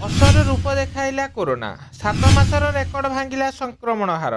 ଅସଲ ରୂପ ଦେଖାଇଲା କୋରୋନା। 7 ମାସର ରେକର୍ଡ ଭାଙ୍ଗିଲା ସଂକ୍ରମଣ ହାର।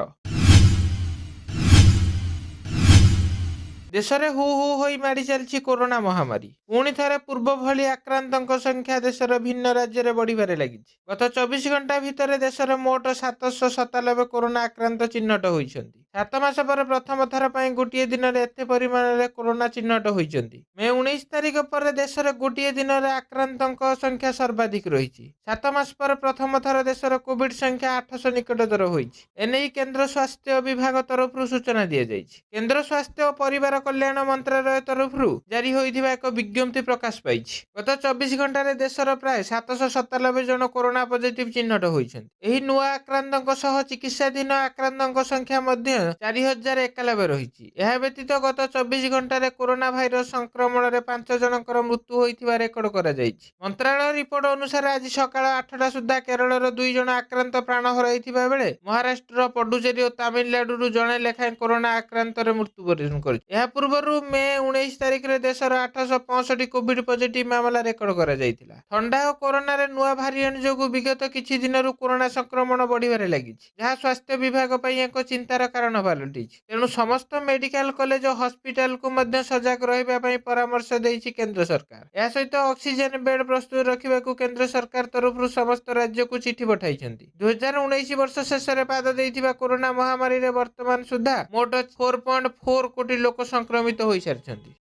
ଦେଶରେ ହୁ ହୁ ହୋଇ ମାଡ଼ି ଚାଲିଛି କୋରୋନା ମହାମାରୀ। ପୁଣି ଥରେ ପୂର୍ବ ଭଳି ଆକ୍ରାନ୍ତଙ୍କ ସଂଖ୍ୟା ଦେଶର ଭିନ୍ନ ରାଜ୍ୟରେ ବଢ଼ିବାରେ ଲାଗିଛି। ଗତ 24 ଘଣ୍ଟା ଭିତରେ ଦେଶରେ ମୋଟ 797 କୋରୋନା ଆକ୍ରାନ୍ତ ଚିହ୍ନଟ ହୋଇଛନ୍ତି। 7 ମାସ ପରେ ପ୍ରଥମ ଥର ପାଇଁ ଗୋଟିଏ ଦିନରେ ଏତେ ପରିମାଣରେ କୋରୋନା ଚିହ୍ନଟ ହୋଇଛନ୍ତି। ମେ 19 ତାରିଖ ପରେ ଦେଶରେ ଗୋଟିଏ ଦିନରେ ଆକ୍ରାନ୍ତଙ୍କ ସଂଖ୍ୟା ସର୍ବାଧିକ ରହିଛି। 7 ମାସ ପରେ ପ୍ରଥମ ଥର ଦେଶର କୋଭିଡ୍ ସଂଖ୍ୟା 800 ନିକଟତର ହୋଇଛି। ଏନେଇ କେନ୍ଦ୍ର ସ୍ୱାସ୍ଥ୍ୟ ବିଭାଗ ତରଫରୁ ସୂଚନା ଦିଆଯାଇଛି। କେନ୍ଦ୍ର ସ୍ୱାସ୍ଥ୍ୟ ଓ ପରିବାର କଲ୍ୟାଣ ମନ୍ତ୍ରାଳୟ ତରଫରୁ ଜାରି ହୋଇଥିବା ଏକ ବିଜ୍ଞପ୍ତି ପ୍ରକାଶ ପାଇଛି। ଗତ 24 ଘଣ୍ଟାରେ ଦେଶର ପ୍ରାୟ 797 ଜଣ କୋରୋନା ପଜିଟିଭ୍ ଚିହ୍ନଟ ହୋଇଛନ୍ତି। ଏହି ନୂଆ ଆକ୍ରାନ୍ତଙ୍କ ସହ ଚିକିତ୍ସାଧୀନ ଆକ୍ରାନ୍ତଙ୍କ ସଂଖ୍ୟା ମଧ୍ୟ 4091 ରହିଛି। ଏହା ବ୍ୟତୀତ ଗତ 24 ଘଣ୍ଟାରେ କୋରୋନା ଭାଇରସ ସଂକ୍ରମଣରେ 5 ଜଣଙ୍କର ମୃତ୍ୟୁ ହୋଇଥିବା ରେକର୍ଡ କରାଯାଇଛି। ମନ୍ତ୍ରାଳୟ ରିପୋର୍ଟ ଅନୁସାରେ ଆଜି ସକାଳ 8ଟା ସୁଦ୍ଧା କେରଳର 2 ଜଣ ଆକ୍ରାନ୍ତ ପ୍ରାଣ ହରାଇଥିବା ବେଳେ ମହାରାଷ୍ଟ୍ର, ପଡୁଚେରୀ ଓ ତାମିଲନାଡୁରୁ ଜଣେ ଲେଖାଏଁ କୋରୋନା ଆକ୍ରାନ୍ତରେ ମୃତ୍ୟୁବରଣ କରିଛି। ଏହା ପୂର୍ବରୁ ମେ 19 ତାରିଖରେ ଦେଶର 865 କୋଭିଡ୍ ପଜିଟିଭ୍ ମାମଲା ରେକର୍ଡ କରାଯାଇଥିଲା। ଥଣ୍ଡା ଓ କୋରୋନାରେ ନୂଆ ଭାରିଏଣ୍ଟ ଯୋଗୁଁ ବିଗତ କିଛି ଦିନରୁ କୋରୋନା ସଂକ୍ରମଣ ବଢ଼ିବାରେ ଲାଗିଛି, ଯାହା ସ୍ୱାସ୍ଥ୍ୟ ବିଭାଗ ପାଇଁ ଏକ ଚିନ୍ତାର କାରଣ ପାଲଟିଛି। ତେଣୁ ସମସ୍ତ ମେଡିକାଲ କଲେଜ ଓ ହସ୍ପିଟାଲକୁ ମଧ୍ୟ ସଜାଗ ରହିବା ପାଇଁ ପରାମର୍ଶ ଦେଇଛି କେନ୍ଦ୍ର ସରକାର। ଏହା ସହିତ ଅକ୍ସିଜେନ ବେଡ୍ ପ୍ରସ୍ତୁତ ରଖିବାକୁ କେନ୍ଦ୍ର ସରକାର ତରଫରୁ ସମସ୍ତ ରାଜ୍ୟକୁ ଚିଠି ପଠାଇଛନ୍ତି। 2019 ବର୍ଷ ଶେଷରେ ପାଦ ଦେଇଥିବା କୋରୋନା ମହାମାରୀରେ ବର୍ତ୍ତମାନ ସୁଦ୍ଧା ମୋଟ 4.4 କୋଟି ଲୋକ ସଂକ୍ରମିତ ହୋଇସାରିଛନ୍ତି।